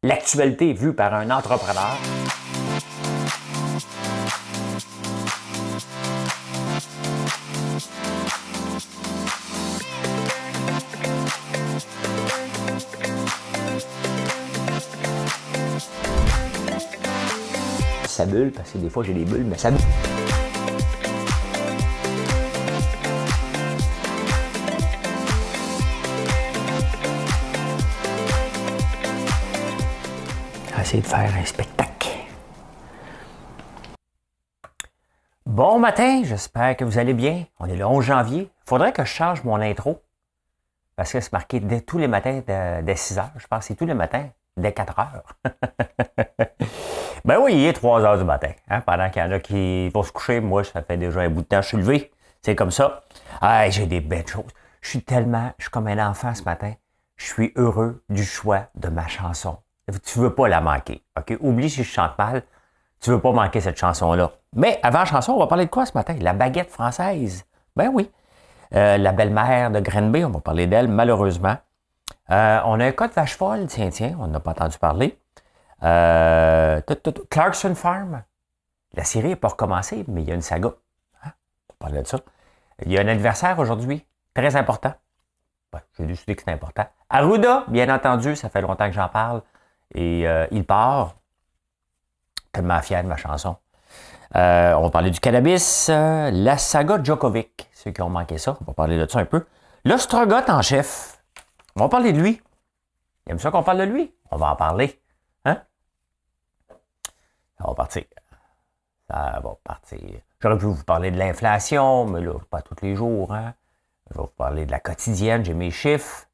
l'actualité vue par un entrepreneur. Ça bulle, parce que des fois j'ai des bulles, mais ça bulle. Essayer de faire un spectacle. Bon matin, j'espère que vous allez bien. On est le 11 janvier. Il faudrait que je change mon intro. Parce que c'est marqué dès tous les matins dès 6 heures. Je pense que c'est tous les matins dès 4 heures. Ben oui, il est 3 heures du matin. Hein, pendant qu'il y en a qui vont se coucher, moi, ça fait déjà un bout de temps que je suis levé. C'est comme ça. Ah, j'ai des belles choses. Je suis comme un enfant ce matin. Je suis heureux du choix de ma chanson. Tu veux pas la manquer. OK? Oublie si je chante mal. Tu veux pas manquer cette chanson-là. Mais avant la chanson, on va parler de quoi ce matin? La baguette française. Ben oui. La belle-mère de Granby, on va parler d'elle, malheureusement. On a un cas de vache folle, tiens, on n'a pas entendu parler. Clarkson Farm. La série n'est pas recommencée, mais il y a une saga. Hein? On va parler de ça. Il y a un anniversaire aujourd'hui, très important. Ouais, j'ai décidé que c'est important. Arruda, bien entendu, ça fait longtemps que j'en parle. Et il part. Tellement fier de ma chanson. On va parler du cannabis. La saga Djokovic. Ceux qui ont manqué ça, on va parler de ça un peu. L'ostrogoth en chef. On va parler de lui. Il aime ça qu'on parle de lui? On va en parler. Hein? Ça va partir. Ça va partir. J'aurais pu vous parler de l'inflation, mais là, pas tous les jours. Hein? Je vais vous parler de la quotidienne. J'ai mes chiffres.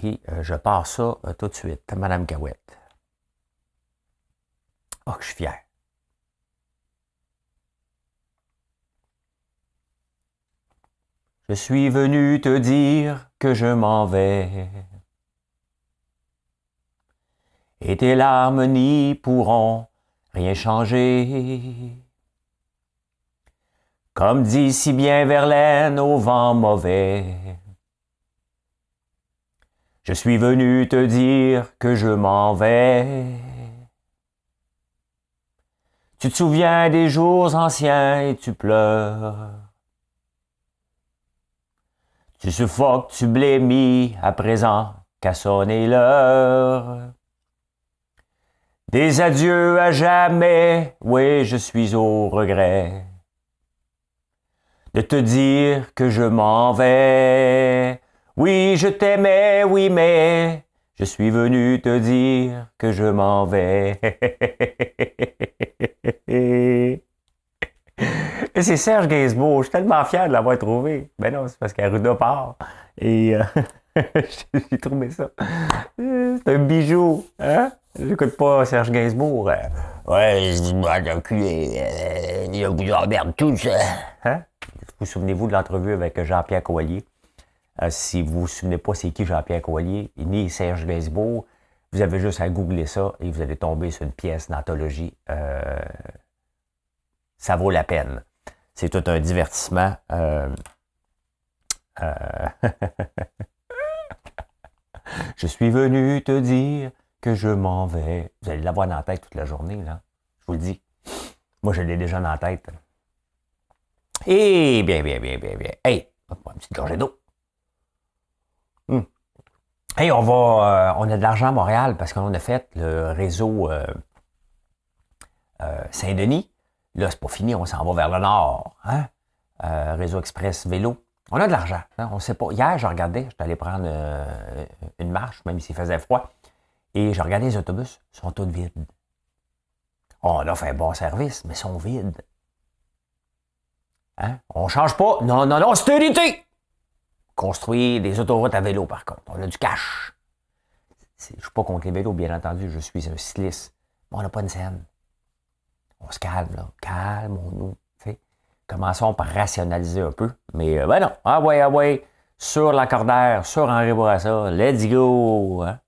Et je pars ça tout de suite. Madame Cahouette. Oh, que je suis fier. Je suis venu te dire que je m'en vais. Et tes larmes n'y pourront rien changer. Comme dit si bien Verlaine au vent mauvais. Je suis venu te dire que je m'en vais. Tu te souviens des jours anciens et tu pleures. Tu suffoques, tu blémis, à présent qu'à sonner l'heure. Des adieux à jamais, oui, je suis au regret. De te dire que je m'en vais. Oui, je t'aimais, oui, mais je suis venu te dire que je m'en vais. Et c'est Serge Gainsbourg, je suis tellement fier de l'avoir trouvé. Ben non, c'est parce qu'Arruda part. Et j'ai trouvé ça. C'est un bijou. Hein? J'écoute pas Serge Gainsbourg. Ouais, je dis moi d'enculé. Il vous emmerde tous. Hein? Vous souvenez-vous de l'entrevue avec Jean-Pierre Coallier? Si vous vous souvenez pas c'est qui Jean-Pierre Coallier, ni Serge Gainsbourg, vous avez juste à googler ça et vous allez tomber sur une pièce d'anthologie. Ça vaut la peine. C'est tout un divertissement. Je suis venu te dire que je m'en vais. Vous allez l'avoir dans la tête toute la journée, là. Je vous le dis. Moi, je l'ai déjà dans la tête. Et bien. Hey, une petite gorgée d'eau. Hey, on a de l'argent à Montréal parce qu'on a fait le réseau Saint-Denis. Là, c'est pas fini, on s'en va vers le nord. Hein? Réseau Express Vélo. On a de l'argent. Hein? On sait pas. Hier, je regardais, j'étais allé prendre une marche, même s'il faisait froid. Et je regardais les autobus, ils sont tous vides. On a fait un bon service, mais ils sont vides. Hein? On change pas. Non, austérité! Construire des autoroutes à vélo, par contre. On a du cash. Je ne suis pas contre les vélos, bien entendu. Je suis un cycliste. Mais on n'a pas une scène. On se calme, là. Calmons-nous. T'sais. Commençons par rationaliser un peu. Mais ben non. Ah ouais. Sur Lacordaire, sur Henri Bourassa. Let's go. Hein?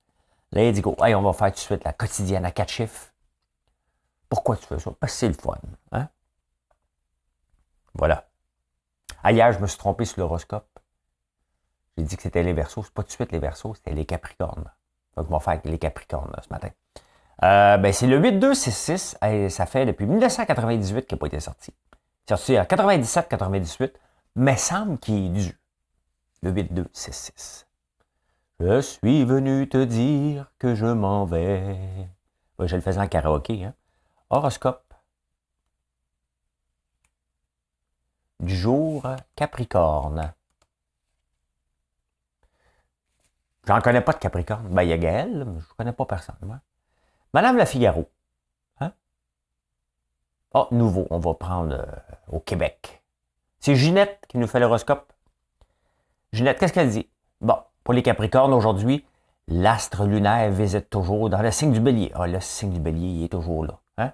Let's go. Hey, on va faire tout de suite la quotidienne à 4 chiffres. Pourquoi tu fais ça? Parce que c'est le fun. Hein? Voilà. Hier, je me suis trompé sur l'horoscope. J'ai dit que c'était les Verseaux. C'est pas tout de suite les Verseaux, c'était les Capricornes. Donc, on va faire les Capricornes là, ce matin. C'est le 8-2-6-6. Ça fait depuis 1998 qu'il n'a pas été sorti. C'est sorti en 97-98, mais semble qu'il est dû. Le 8-2-6-6. Je suis venu te dire que je m'en vais. Oui, je le faisais en karaoké. Hein? Horoscope. Du jour, Capricorne. J'en connais pas de Capricorne. Il y a Gaël, mais je ne connais pas personne. Moi. Madame La Figaro. Hein? Oh, nouveau, on va prendre au Québec. C'est Ginette qui nous fait l'horoscope. Ginette, qu'est-ce qu'elle dit? Bon, pour les Capricornes, aujourd'hui, l'astre lunaire visite toujours dans le signe du Bélier. Ah, le signe du Bélier, il est toujours là. Hein?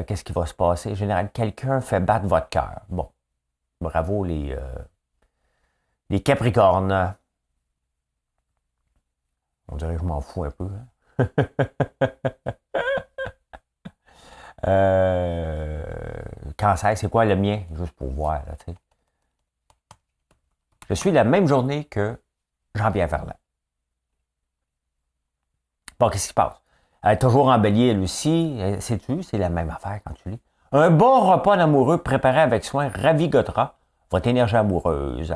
Qu'est-ce qui va se passer? En général, quelqu'un fait battre votre cœur. Bon, bravo les Capricornes. On dirait que je m'en fous un peu. Hein? Cancer, c'est quoi le mien? Juste pour voir. Là, tu sais. Je suis la même journée que Jean-Pierre Ferland. Bon, qu'est-ce qui se passe? Toujours en bélier, elle aussi. Sais-tu, c'est la même affaire quand tu lis. Un bon repas d'amoureux préparé avec soin ravigotera votre énergie amoureuse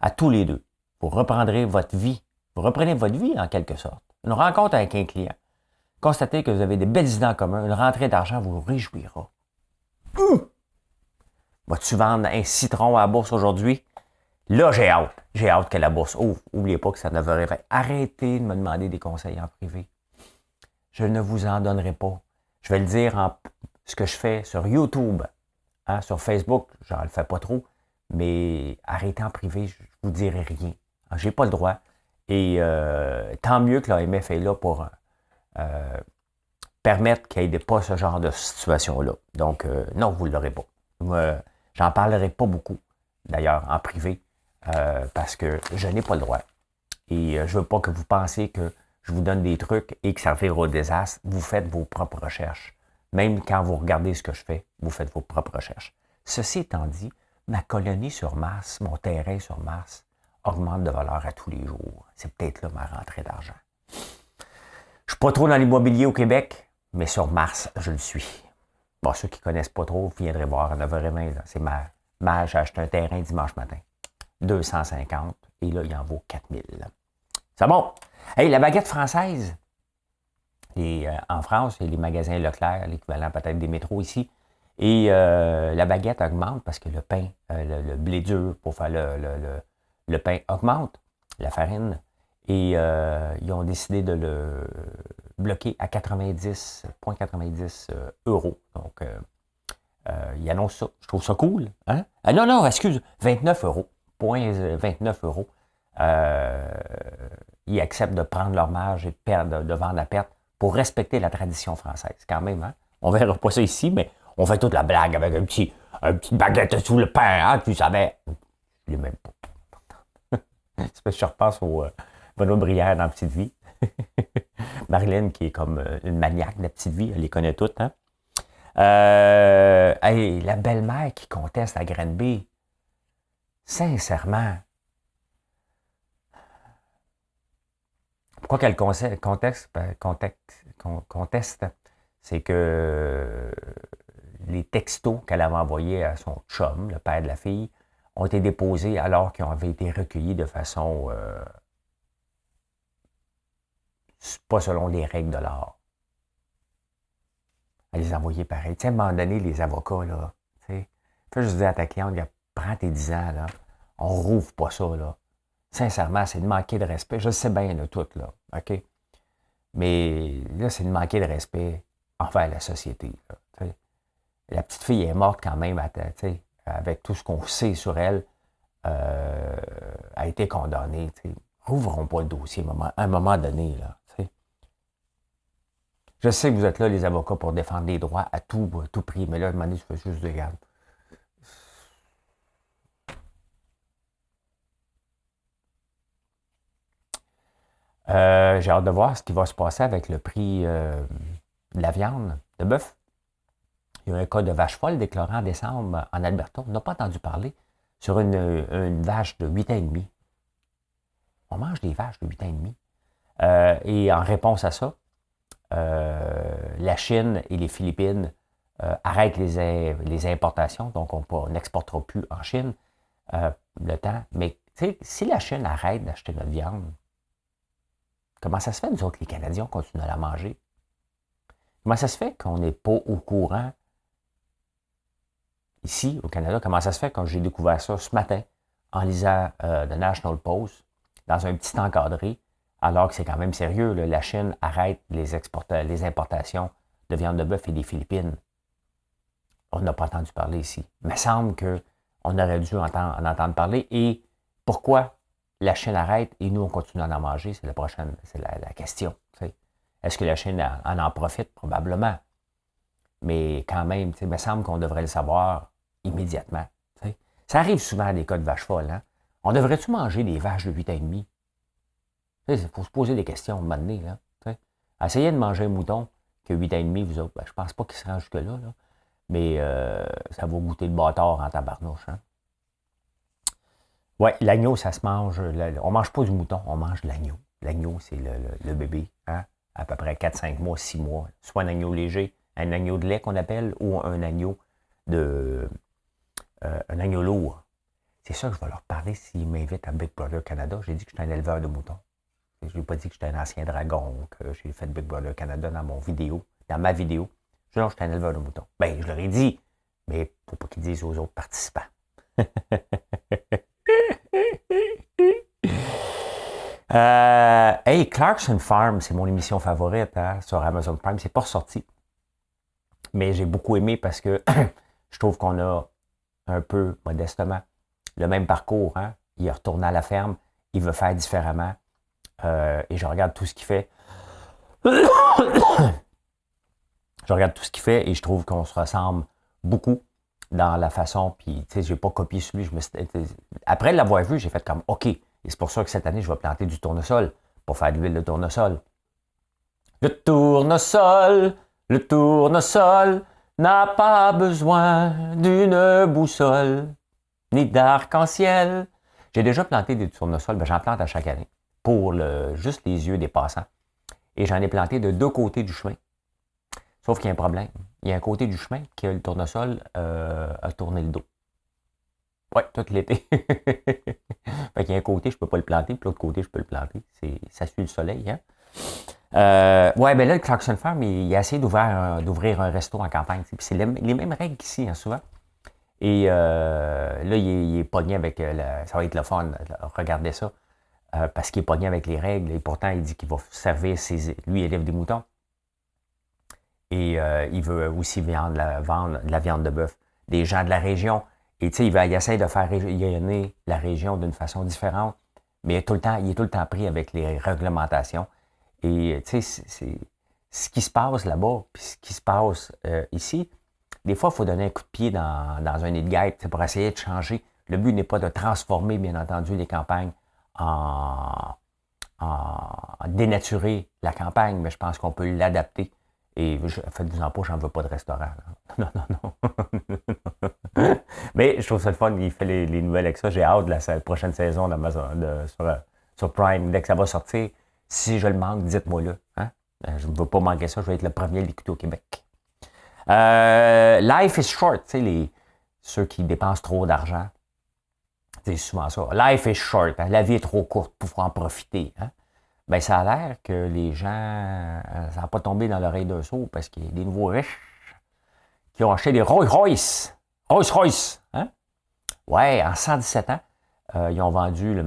à tous les deux. Vous reprendrez votre vie. Vous reprenez votre vie en quelque sorte. Une rencontre avec un client. Constatez que vous avez des belles idées en commun. Une rentrée d'argent vous réjouira. Vas-tu vendre un citron à la bourse aujourd'hui? Là, j'ai hâte. J'ai hâte que la bourse ouvre. N'oubliez pas que ça ne devrait pas. Arrêtez de me demander des conseils en privé. Je ne vous en donnerai pas. Je vais le dire en ce que je fais sur YouTube. Hein, sur Facebook, je ne le fais pas trop. Mais arrêtez en privé, je ne vous dirai rien. Je n'ai pas le droit. Et tant mieux que l'AMF est là pour permettre qu'il n'y ait pas ce genre de situation-là. Donc, non, vous ne l'aurez pas. J'en parlerai pas beaucoup, d'ailleurs, en privé, parce que je n'ai pas le droit. Et je ne veux pas que vous pensiez que je vous donne des trucs et que ça fait au désastre. Vous faites vos propres recherches. Même quand vous regardez ce que je fais, vous faites vos propres recherches. Ceci étant dit, ma colonie sur Mars, mon terrain sur Mars, augmente de valeur à tous les jours. C'est peut-être là ma rentrée d'argent. Je ne suis pas trop dans l'immobilier au Québec, mais sur Mars, je le suis. Bon, ceux qui ne connaissent pas trop, vous viendrez voir à 9h20. C'est j'ai acheté un terrain dimanche matin. 250. Et là, il en vaut 4000. C'est bon. Hey, la baguette française. En France, il y a les magasins Leclerc, l'équivalent peut-être des métros ici. Et la baguette augmente parce que le pain, le blé dur pour faire le pain augmente, la farine. Et ils ont décidé de le bloquer à 90,90 euros. Donc, ils annoncent ça. Je trouve ça cool. Hein? Ah non, excuse, 29 euros. 29 euros. Ils acceptent de prendre leur marge et de vendre à perte pour respecter la tradition française. Quand même, hein? On ne verra pas ça ici, mais on fait toute la blague avec un petit baguette sous le pain, hein, tu savais. Je ne l'ai même pas. C'est parce que je repense au Benoît Brière dans Petite Vie. Marilyn, qui est comme une maniaque de la Petite Vie, elle les connaît toutes. Hein? Hey, la belle-mère qui conteste à Granby. Sincèrement. Pourquoi qu'elle conteste? C'est que les textos qu'elle avait envoyés à son chum, le père de la fille, ont été déposés alors qu'ils avaient été recueillis de façon pas selon les règles de l'art. Elle les envoyait pareil. Tu sais, à un moment donné, les avocats, là, tu sais, fais juste dire à ta cliente, prends tes 10 ans, là, on rouvre pas ça, là. Sincèrement, c'est de manquer de respect. Je sais bien, là, tout, là, OK? Mais là, c'est de manquer de respect envers la société, là, tu sais. La petite fille est morte quand même, tu sais, avec tout ce qu'on sait sur elle, a été condamnée, tu sais. Rouvrons pas le dossier à un moment donné, là, tu sais. Je sais que vous êtes là, les avocats, pour défendre les droits à tout prix, mais là, à un moment donné, je fais juste de garde. J'ai hâte de voir ce qui va se passer avec le prix de la viande de bœuf. Il y a un cas de vache folle déclaré en décembre en Alberta. On n'a pas entendu parler sur une vache de 8 ans et demi. On mange des vaches de 8 ans et demi. Et en réponse à ça, la Chine et les Philippines arrêtent les importations, donc on n'exportera plus en Chine le temps. Mais si la Chine arrête d'acheter notre viande, comment ça se fait, nous autres, les Canadiens, on continue à la manger? Comment ça se fait qu'on n'est pas au courant ici, au Canada? Comment ça se fait quand j'ai découvert ça ce matin en lisant The National Post, dans un petit encadré, alors que c'est quand même sérieux, là, la Chine arrête les importations de viande de bœuf et des Philippines. On n'a pas entendu parler ici. Il me semble qu'on aurait dû en entendre parler. Et pourquoi la Chine arrête et nous, on continue à en manger? C'est la question. T'sais. Est-ce que la Chine en profite? Probablement. Mais quand même, il me semble qu'on devrait le savoir immédiatement. T'sais. Ça arrive souvent à des cas de vaches folles. Hein? On devrait-tu manger des vaches de 8 ans et demi? Il faut se poser des questions à un moment donné. Là, essayez de manger un mouton qui a 8 ans et demi, vous autres. Ben, je pense pas qu'il se rend jusque-là. Là. Mais ça va goûter le bâtard en tabarnouche. Hein? Oui, l'agneau, ça se mange. On ne mange pas du mouton, on mange de l'agneau. L'agneau, c'est le bébé, hein? À peu près 4, 5 mois, 6 mois. Soit un agneau léger, un agneau de lait qu'on appelle, ou un agneau un agneau lourd. C'est ça que je vais leur parler s'ils m'invitent à Big Brother Canada. J'ai dit que j'étais un éleveur de moutons. Je n'ai pas dit que j'étais un ancien dragon, que j'ai fait Big Brother Canada dans ma vidéo. Je dis non, j'étais un éleveur de moutons. Ben, je leur ai dit, mais il ne faut pas qu'ils disent aux autres participants. Hey, Clarkson Farm, c'est mon émission favorite hein, sur Amazon Prime. C'est pas ressorti. Mais j'ai beaucoup aimé parce que je trouve qu'on a un peu, modestement, le même parcours. Hein. Il est retourné à la ferme. Il veut faire différemment. Et je regarde tout ce qu'il fait. Je regarde tout ce qu'il fait et je trouve qu'on se ressemble beaucoup dans la façon. Puis, tu sais, j'ai pas copié celui. Après l'avoir vu, j'ai fait comme, OK. Et c'est pour ça que cette année, je vais planter du tournesol pour faire de l'huile de tournesol. Le tournesol n'a pas besoin d'une boussole ni d'arc-en-ciel. J'ai déjà planté des tournesols, ben j'en plante à chaque année pour juste les yeux des passants. Et j'en ai planté de deux côtés du chemin. Sauf qu'il y a un problème. Il y a un côté du chemin que le tournesol a tourné le dos. Oui, tout l'été. Fait qu'il y a un côté, je ne peux pas le planter, puis l'autre côté, je peux le planter. Ça suit le soleil. Hein? Ouais, ben là, le Clarkson Farm, il a essayé d'ouvrir un resto en campagne. Puis c'est les mêmes règles qu'ici, hein, souvent. Et là, il est pogné avec... ça va être le fun, regardez ça. Parce qu'il est pogné avec les règles. Et pourtant, il dit qu'il va servir lui, il élève des moutons. Et il veut aussi vendre de la viande de bœuf. Des gens de la région. Et tu sais, il essaie de faire rayonner la région d'une façon différente. Mais il est tout le temps pris avec les réglementations. Et tu sais, c'est ce qui se passe là-bas, puis ce qui se passe ici, des fois, il faut donner un coup de pied dans un nid de guêpe pour essayer de changer. Le but n'est pas de transformer, bien entendu, les campagnes en dénaturer la campagne, mais je pense qu'on peut l'adapter. Et faites-vous en pas, j'en veux pas de restaurant. Là. Non. Mais je trouve ça le fun, il fait les nouvelles avec ça. J'ai hâte de la prochaine saison d'Amazon sur Prime. Dès que ça va sortir, si je le manque, dites-moi-le. Hein? Je ne veux pas manquer ça, je vais être le premier à l'écouter au Québec. Life is short, tu sais, ceux qui dépensent trop d'argent. C'est souvent ça. Life is short, hein? La vie est trop courte pour en profiter. Hein? Ben, ça a l'air que les gens, ça n'a pas tombé dans l'oreille d'un sourd parce qu'il y a des nouveaux riches qui ont acheté des Rolls-Royce. Rolls-Royce. Hein? Ouais, en 117 ans, ils ont vendu,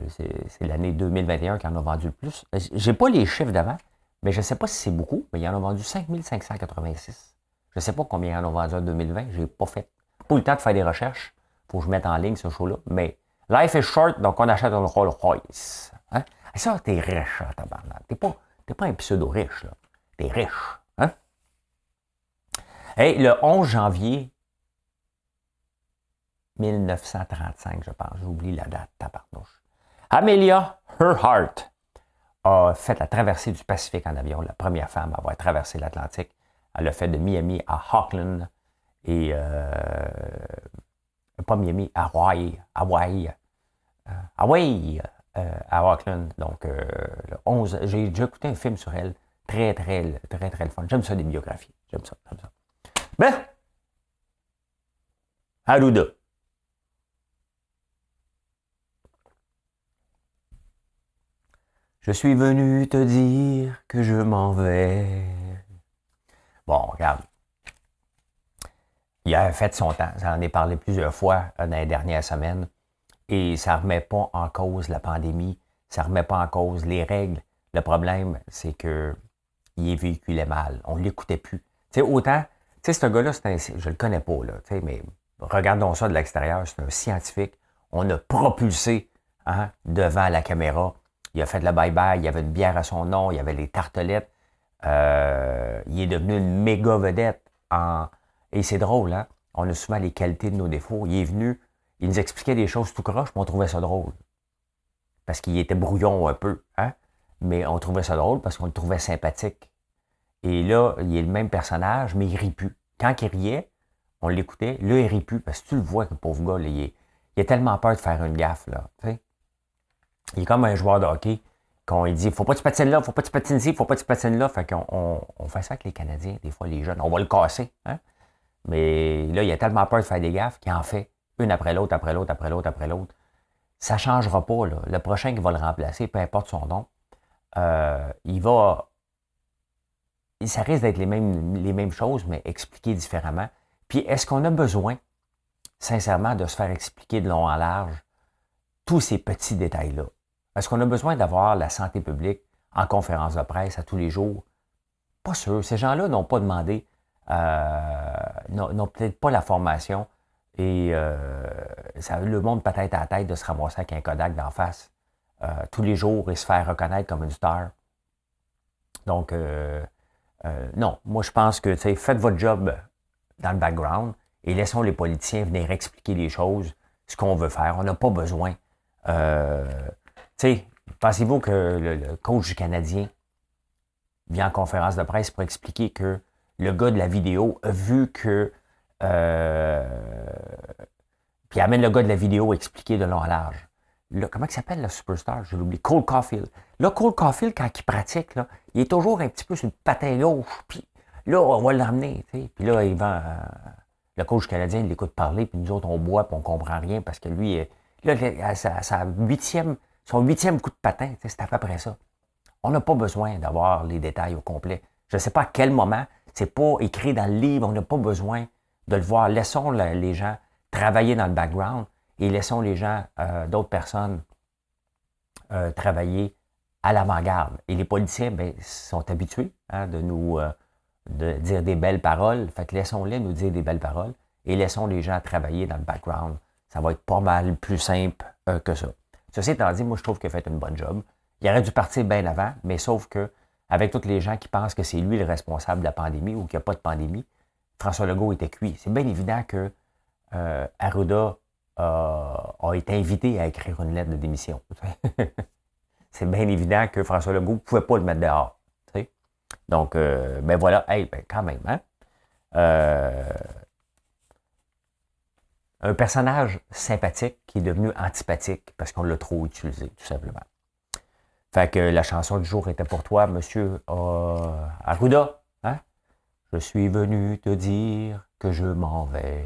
c'est l'année 2021 qu'ils en ont vendu le plus. J'ai pas les chiffres d'avant, mais je ne sais pas si c'est beaucoup, mais ils en ont vendu 5586. Je ne sais pas combien ils en ont vendu en 2020, j'ai pas eu le temps de faire des recherches. Il faut que je mette en ligne ce show-là. Mais life is short, donc on achète un Rolls-Royce. Hein? Et ça, t'es riche, hein, tabarnak. T'es pas un pseudo-riche, là. T'es riche. Hein? Hey, le 11 janvier 1935, je pense. J'oublie la date, tabarnouche. Amelia Earhart a fait la traversée du Pacifique en avion. La première femme à avoir traversé l'Atlantique. Elle l'a fait de Miami à Auckland. Et... pas Miami, Hawaii. à Auckland. Donc, le 11, j'ai déjà écouté un film sur elle. Très, très, très, très le fun. J'aime ça, des biographies. J'aime ça, j'aime ça. Ben, Arruda. Je suis venu te dire que je m'en vais. Bon, regarde. Il a fait son temps. J'en ai parlé plusieurs fois dans les dernières semaines. Et ça ne remet pas en cause la pandémie. Ça ne remet pas en cause les règles. Le problème, c'est que il est véhiculé mal. On ne l'écoutait plus. Tu sais, autant, tu sais, ce gars-là, je le connais pas, là, tu sais, mais regardons ça de l'extérieur, c'est un scientifique. On a propulsé devant la caméra. Il a fait de la bye-bye, il y avait une bière à son nom, il y avait les tartelettes. Il est devenu une méga vedette. Et c'est drôle, hein? On a souvent les qualités de nos défauts. Il est venu, il nous expliquait des choses tout croche, mais on trouvait ça drôle. Parce qu'il était brouillon un peu, hein? Mais on trouvait ça drôle parce qu'on le trouvait sympathique. Et là, il est le même personnage, mais il rit plus. Quand il riait, on l'écoutait, là, il rit plus, parce que tu le vois, que le pauvre gars, là, il a tellement peur de faire une gaffe, là, tu sais. Il est comme un joueur de hockey, quand il dit, faut pas que tu patines là, faut pas que tu patines ici, faut pas que tu patines là. Fait qu'on on fait ça avec les Canadiens, des fois, les jeunes. On va le casser, hein. Mais là, il a tellement peur de faire des gaffes qu'il en fait une après l'autre, après l'autre, après l'autre, après l'autre. Ça changera pas, là. Le prochain qui va le remplacer, peu importe son nom, il va... Ça risque d'être les mêmes choses, mais expliquées différemment. Puis, est-ce qu'on a besoin, sincèrement, de se faire expliquer de long en large tous ces petits détails-là? Est-ce qu'on a besoin d'avoir la santé publique en conférence de presse à tous les jours? Pas sûr. Ces gens-là n'ont pas demandé, n'ont peut-être pas la formation et ça le monde peut-être à la tête de se ramasser avec un Kodak d'en face tous les jours et se faire reconnaître comme une star. Donc, non, moi je pense que faites votre job dans le background et laissons les politiciens venir expliquer les choses, ce qu'on veut faire. On n'a pas besoin. Pensez-vous que le coach du Canadien vient en conférence de presse pour expliquer que le gars de la vidéo a vu que... puis amène le gars de la vidéo expliquer de long en large. Là, comment il s'appelle le superstar? Je l'oublie. Cole Caulfield. Là, Cole Caulfield, quand il pratique, là, il est toujours un petit peu sur le patin gauche. Puis là, on va l'emmener. Puis là, il va... le coach canadien, il l'écoute parler, puis nous autres, on boit, puis on comprend rien, parce que lui, là, à son huitième coup de patin, c'est à peu près ça. On n'a pas besoin d'avoir les détails au complet. Je ne sais pas à quel moment, c'est pas écrit dans le livre, on n'a pas besoin de le voir. Laissons les gens travailler dans le background et laissons les gens, d'autres personnes, travailler à l'avant-garde. Et les politiciens sont habitués de dire des belles paroles. Fait que laissons-les nous dire des belles paroles et laissons les gens travailler dans le background. Ça va être pas mal plus simple que ça. Ceci étant dit, moi, je trouve qu'il a fait une bonne job. Il aurait dû partir bien avant, mais sauf que, avec tous les gens qui pensent que c'est lui le responsable de la pandémie ou qu'il n'y a pas de pandémie, François Legault était cuit. C'est bien évident que Arruda a été invité à écrire une lettre de démission. C'est bien évident que François Legault ne pouvait pas le mettre dehors. T'sais? Donc, ben voilà, quand même, hein? Un personnage sympathique qui est devenu antipathique parce qu'on l'a trop utilisé, tout simplement. Fait que la chanson du jour était pour toi, monsieur Arruda. Hein? Je suis venu te dire que je m'en vais.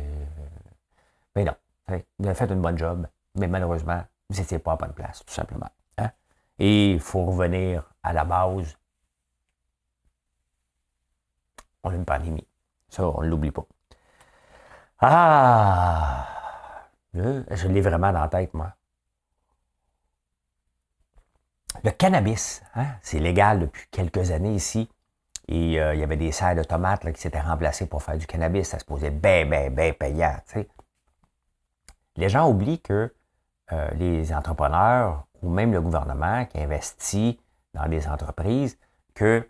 Mais non, vous avez fait une bonne job, mais malheureusement, vous n'étiez pas à bonne place, tout simplement. Hein? Et il faut revenir à la base. On a une pandémie. Ça, on ne l'oublie pas. Ah! Je l'ai vraiment dans la tête, moi. Le cannabis, hein, c'est légal depuis quelques années ici. Et il y avait des serres de tomates là, qui s'étaient remplacées pour faire du cannabis. Ça se posait bien payant. T'sais. Les gens oublient que les entrepreneurs ou même le gouvernement qui investit dans des entreprises, que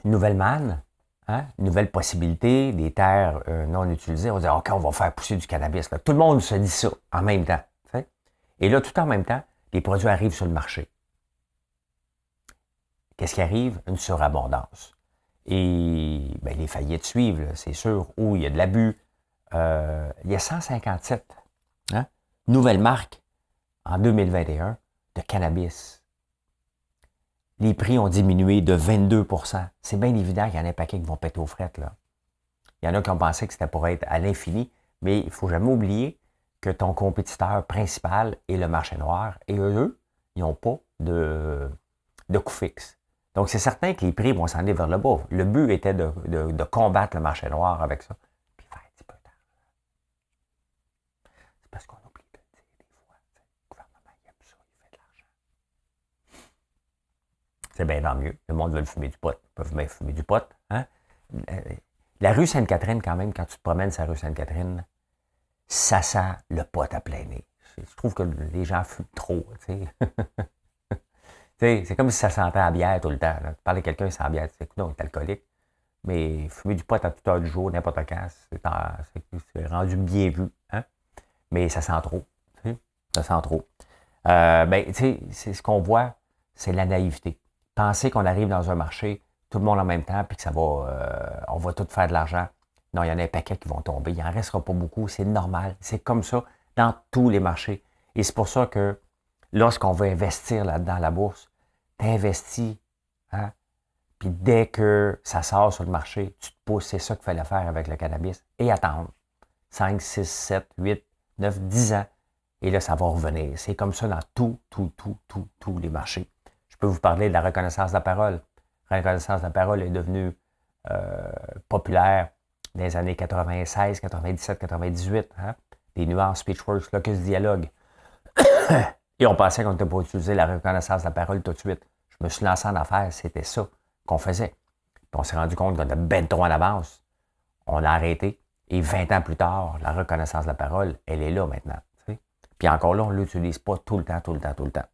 une nouvelle manne, hein, une nouvelle possibilité, des terres non utilisées, on va dire, OK, on va faire pousser du cannabis. Là. Tout le monde se dit ça en même temps. T'sais. Et là, tout en même temps, les produits arrivent sur le marché. Qu'est-ce qui arrive? Une surabondance. Et les faillites suivent, c'est sûr, où il y a de l'abus. Il y a 157 nouvelles marques en 2021 de cannabis. Les prix ont diminué de 22%. C'est bien évident qu'il y en a un paquet qui vont péter aux frettes, là. Il y en a qui ont pensé que c'était pour être à l'infini, mais il ne faut jamais oublier que ton compétiteur principal est le marché noir, et eux, ils n'ont pas de coût fixe. Donc, c'est certain que les prix vont s'en aller vers le bas. Le but était de combattre le marché noir avec ça, puis faire un petit peu d'argent. C'est parce qu'on oublie de le dire des fois. Le gouvernement, il aime ça, il fait de l'argent. C'est bien tant mieux. Le monde veut fumer du pot. Ils peuvent même fumer du pot. Hein? La rue Sainte-Catherine, quand même, quand tu te promènes sur la rue Sainte-Catherine, ça sent le pot à plein nez. Je trouve que les gens fument trop. Tu sais, c'est comme si ça sentait la bière tout le temps. Là. Tu parles à quelqu'un qui sent la bière, tu sais, non, il est alcoolique. Mais fumer du pot à toute heure du jour, n'importe quand, c'est rendu bien vu. Hein? Mais ça sent trop. Tu sais, ça sent trop. Ben, tu sais, c'est ce qu'on voit, c'est la naïveté. Penser qu'on arrive dans un marché, tout le monde en même temps, puis que ça va, on va tout faire de l'argent. Non, il y en a un paquet qui vont tomber. Il n'en restera pas beaucoup. C'est normal. C'est comme ça dans tous les marchés. Et c'est pour ça que lorsqu'on veut investir là-dedans, la bourse, tu investis. Hein? Puis dès que ça sort sur le marché, tu te pousses. C'est ça qu'il fallait faire avec le cannabis. Et attendre. 5, 6, 7, 8, 9, 10 ans. Et là, ça va revenir. C'est comme ça dans tous les marchés. Je peux vous parler de la reconnaissance de la parole. La reconnaissance de la parole est devenue populaire dans les années 96, 97, 98. Hein? Des nuances, Speechworks, Locus Dialogue. Et on pensait qu'on n'était pas utilisé la reconnaissance de la parole tout de suite. Je me suis lancé en affaires, c'était ça qu'on faisait. Puis on s'est rendu compte qu'on était ben trop en avance. On a arrêté. Et 20 ans plus tard, la reconnaissance de la parole, elle est là maintenant. Tu sais? Puis encore là, on ne l'utilise pas tout le temps.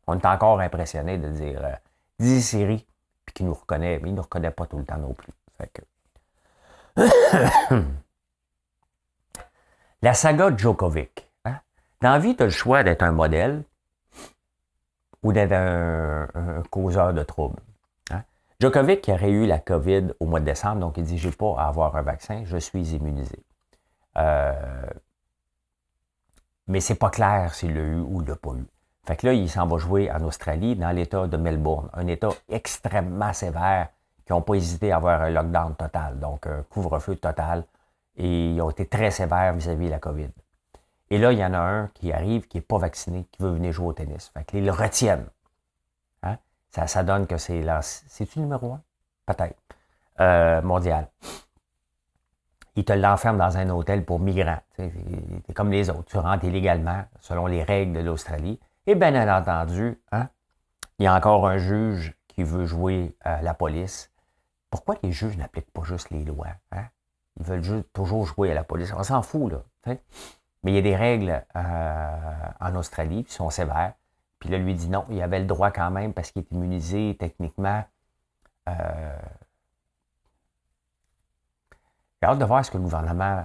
On est encore impressionné de dire dis Siri, puis qu'il nous reconnaît, mais il ne nous reconnaît pas tout le temps non plus. Fait que... La saga Djokovic. Hein? Dans la vie, tu as le choix d'être un modèle ou d'être un causeur de troubles. Hein? Djokovic qui aurait eu la COVID au mois de décembre, donc il dit, j'ai pas à avoir un vaccin, je suis immunisé. Mais c'est pas clair s'il l'a eu ou il l'a pas eu. Fait que là, il s'en va jouer en Australie, dans l'État de Melbourne, un État extrêmement sévère, qui n'ont pas hésité à avoir un lockdown total, donc un couvre-feu total, et ils ont été très sévères vis-à-vis de la COVID. Et là, il y en a un qui arrive, qui n'est pas vacciné, qui veut venir jouer au tennis. Fait qu'ils le retiennent. Hein? Ça donne que c'est là. C'est-tu numéro 1? Peut-être. Mondial. Ils te l'enferment dans un hôtel pour migrants. C'est comme les autres. Tu rentres illégalement, selon les règles de l'Australie. Et bien entendu, hein, il y a encore un juge qui veut jouer la police. Pourquoi les juges n'appliquent pas juste les lois? Hein? Ils veulent toujours jouer à la police. On s'en fout, là. T'sais? Mais il y a des règles en Australie qui sont sévères. Puis là, lui dit non, il avait le droit quand même parce qu'il est immunisé techniquement. J'ai hâte de voir ce que le gouvernement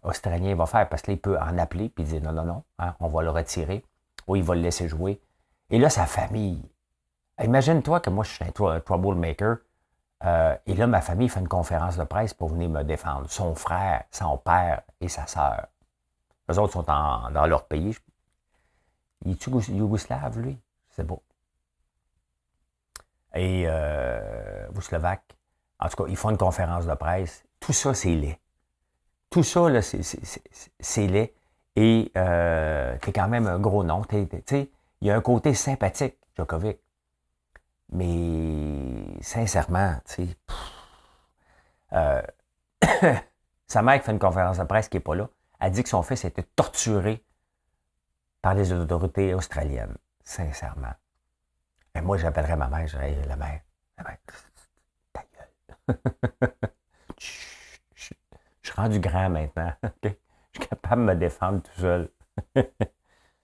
australien va faire parce qu'il peut en appeler puis dire non, hein, on va le retirer ou il va le laisser jouer. Et là, sa famille. Imagine-toi que moi, je suis un troublemaker. Et là, ma famille fait une conférence de presse pour venir me défendre. Son frère, son père et sa sœur. Eux autres sont dans leur pays. Il est-tu yougoslave, lui? C'est beau. Et vous Slovaques. En tout cas, ils font une conférence de presse. Tout ça, c'est laid. Tout ça, là, c'est laid. Et t'es quand même un gros nom. Tu sais, il y a un côté sympathique, Djokovic. Mais sincèrement, tu sais, sa mère qui fait une conférence de presse qui n'est pas là, a dit que son fils a été torturé par les autorités australiennes. Sincèrement. Et moi, j'appellerais ma mère, je dirais, la mère, ta gueule. Je suis rendu grand maintenant. Okay? Je suis capable de me défendre tout seul. Tu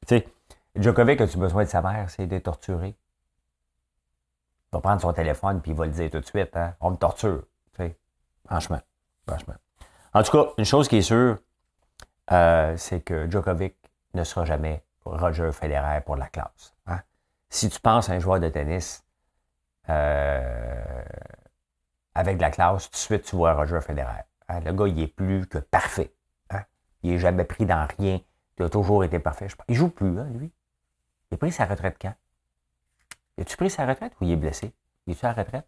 sais, Djokovic, as-tu besoin de sa mère? C'est d'être torturé. Il va prendre son téléphone puis il va le dire tout de suite. Hein? On me torture. Tu sais. Franchement. En tout cas, une chose qui est sûre, c'est que Djokovic ne sera jamais Roger Federer pour la classe. Hein? Si tu penses à un joueur de tennis avec de la classe, tout de suite, tu vois Roger Federer. Hein? Le gars, il est plus que parfait. Hein? Il n'est jamais pris dans rien. Il a toujours été parfait. Il ne joue plus, hein, lui. Il a pris sa retraite quand? As-tu pris sa retraite ou il est blessé? Il est-tu à la retraite?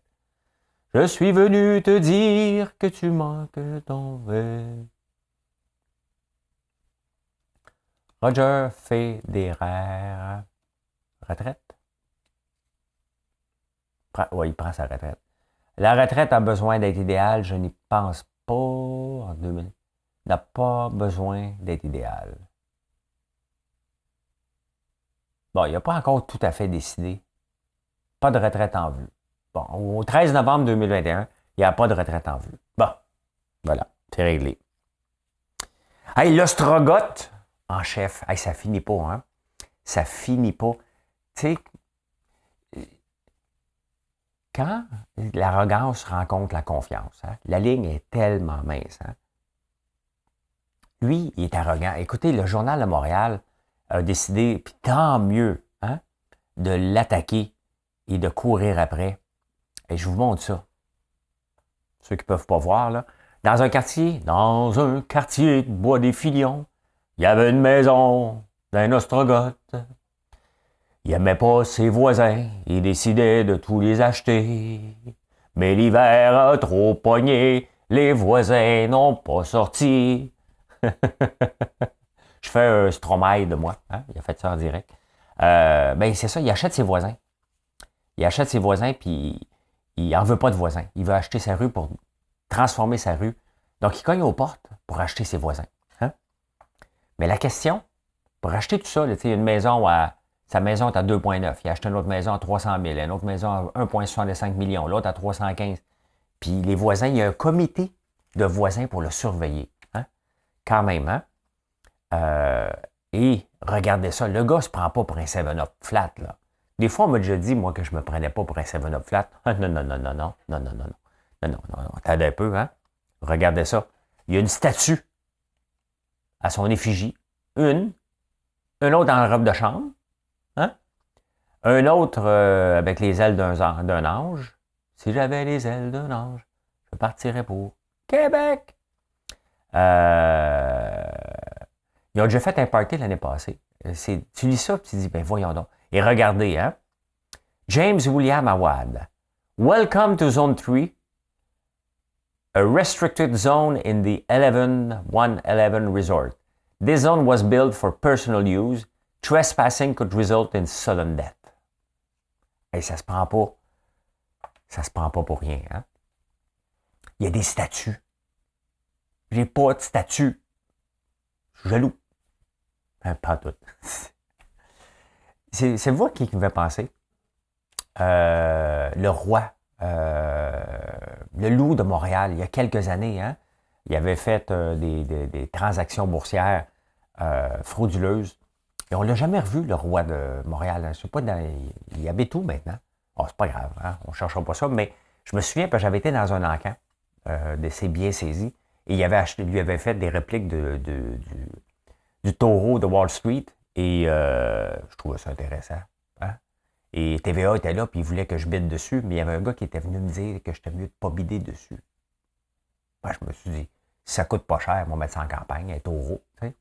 Je suis venu te dire que tu manques, que je t'en vais. Roger Federer. Retraite? Oui, il prend sa retraite. La retraite a besoin d'être idéale. Je n'y pense pas en 2000. N'a pas besoin d'être idéal. Bon, il n'a pas encore tout à fait décidé. Pas de retraite en vue. Bon, au 13 novembre 2021, il n'y a pas de retraite en vue. Bon, voilà, c'est réglé. Hey, l'ostrogoth en chef. Hey, ça finit pas, hein? Ça finit pas. Tu sais, quand l'arrogance rencontre la confiance, hein, la ligne est tellement mince. Hein? Lui, il est arrogant. Écoutez, le Journal de Montréal a décidé, puis tant mieux, hein, de l'attaquer et de courir après. Et je vous montre ça. Ceux qui ne peuvent pas voir, là. Dans un quartier de Bois-des-Filions, il y avait une maison d'un ostrogoth. Il n'aimait pas ses voisins, il décidait de tous les acheter. Mais l'hiver a trop pogné, les voisins n'ont pas sorti. Je fais un Stromae de moi, hein? Il a fait ça en direct. Ben c'est ça, il achète ses voisins. Il achète ses voisins, puis il n'en veut pas de voisins. Il veut acheter sa rue pour transformer sa rue. Donc, il cogne aux portes pour acheter ses voisins. Hein? Mais la question, pour acheter tout ça, là, une maison sa maison est à 2,9. Il a acheté une autre maison à 300 000, une autre maison à 1,65 million, l'autre à 315. Puis les voisins, il y a un comité de voisins pour le surveiller. Hein? Quand même, hein? Et regardez ça, le gars se prend pas pour un 7-Up flat, là. Des fois, on m'a déjà dit, moi, que je me prenais pas pour un 7-Up flat. Ah, non, non, non, non, non, non, non, non, non, non, non, non, non, t'aides un peu, hein? Regardez ça. Il y a une statue à son effigie. Une autre en robe de chambre, hein? Un autre avec les ailes d'un ange. Si j'avais les ailes d'un ange, je partirais pour Québec. Ils ont déjà fait un party l'année passée. Tu lis ça et tu dis, ben voyons donc. Et regardez, hein. James William Awad. Welcome to Zone 3, a restricted zone in the 111 resort. This zone was built for personal use. Trespassing could result in sudden death. Et ça se prend pas pour rien, hein. Il y a des statues. J'ai pas de statue. Je suis jaloux. Pas tout. C'est vous qui me fait penser. Le roi, le loup de Montréal, il y a quelques années, hein, il avait fait des transactions boursières frauduleuses. Et on ne l'a jamais revu, le roi de Montréal. Hein. Je sais pas, il habite où maintenant? Oh, c'est pas grave, hein, on ne cherchera pas ça, mais je me souviens que j'avais été dans un encan de ses biens saisis et lui avait fait des répliques du taureau de Wall Street et je trouvais ça intéressant. Hein? Et TVA était là, puis il voulait que je bide dessus, mais il y avait un gars qui était venu me dire que j'étais mieux de ne pas bider dessus. Ben, je me suis dit, si ça coûte pas cher, on va mettre ça en campagne, un taureau. Tu sais?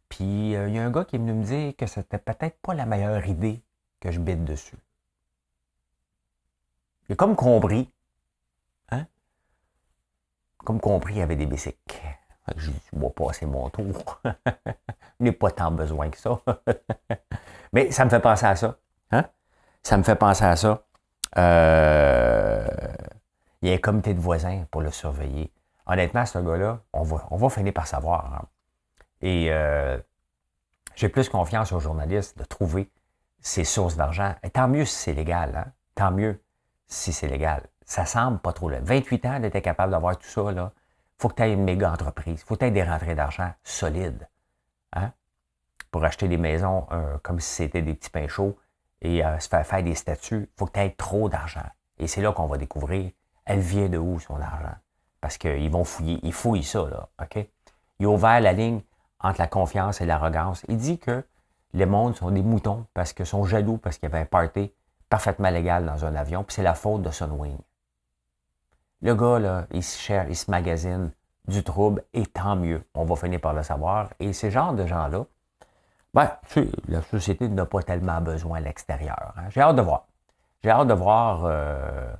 Puis il y a un gars qui est venu me dire que c'était peut-être pas la meilleure idée que je bide dessus. Il a comme compris. Hein? Comme compris, il y avait des bicycles. Je dis, moi, passer mon tour. Je n'ai pas tant besoin que ça. Mais ça me fait penser à ça. Hein? Ça me fait penser à ça. Il y a un comité de voisins pour le surveiller. Honnêtement, ce gars-là, on va finir par savoir. Hein? Et j'ai plus confiance aux journalistes de trouver ses sources d'argent. Et tant mieux si c'est légal. Hein? Tant mieux si c'est légal. Ça semble pas trop. Là. 28 ans d'être capable d'avoir tout ça, là. Faut que tu aies une méga entreprise. Faut que tu aies des rentrées d'argent solides. Hein? Pour acheter des maisons comme si c'était des petits pains chauds et se faire des statuts, faut que tu aies trop d'argent. Et c'est là qu'on va découvrir, elle vient de où son argent. Parce qu'ils vont fouiller. Ils fouillent ça, là. OK? Il a ouvert la ligne entre la confiance et l'arrogance. Il dit que les mondes sont des moutons parce qu'ils sont jaloux parce qu'il y avait un party parfaitement légal dans un avion, puis c'est la faute de Sunwing. Le gars, là, il se magasine du trouble, et tant mieux. On va finir par le savoir. Et ces genres de gens-là, Ben, tu sais, la société n'a pas tellement besoin à l'extérieur. Hein. J'ai hâte de voir. J'ai hâte de voir euh,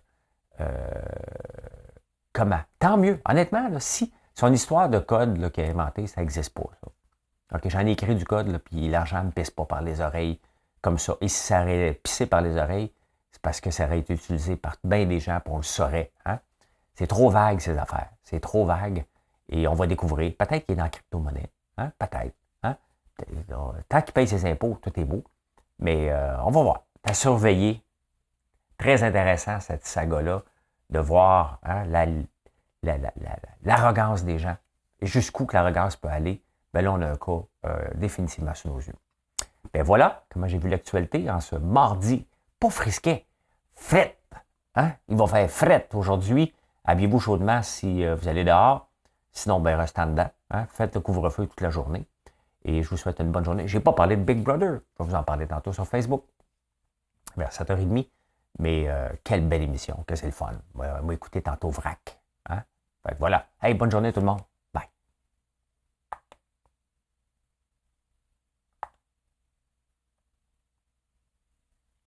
comment. Tant mieux. Honnêtement, là, si son histoire de code qu'il a inventé, ça n'existe pas. Ça. OK, j'en ai écrit du code, là, puis l'argent ne me pisse pas par les oreilles comme ça. Et si ça aurait pissé par les oreilles, c'est parce que ça aurait été utilisé par bien des gens, puis on le saurait. Hein? C'est trop vague, ces affaires. C'est trop vague. Et on va découvrir. Peut-être qu'il est dans la crypto-monnaie. Hein? Peut-être. Hein? Tant qu'il paye ses impôts, tout est beau. Mais on va voir. À surveiller. Très intéressant, cette saga-là, de voir hein, l'arrogance des gens. Et jusqu'où que l'arrogance peut aller. Ben là, on a un cas définitivement sous nos yeux. Ben voilà comment j'ai vu l'actualité en ce mardi. Pas frisquet. Fret. Hein? Il va faire fret aujourd'hui. Habillez-vous chaudement si vous allez dehors. Sinon, ben restez en dedans. Hein? Faites le couvre-feu toute la journée. Et je vous souhaite une bonne journée. Je n'ai pas parlé de Big Brother. Je vais vous en parler tantôt sur Facebook. Vers 7h30. Mais quelle belle émission, que c'est le fun. Moi, écoutez tantôt Vrac. Hein? Fait que voilà. Hey, bonne journée tout le monde.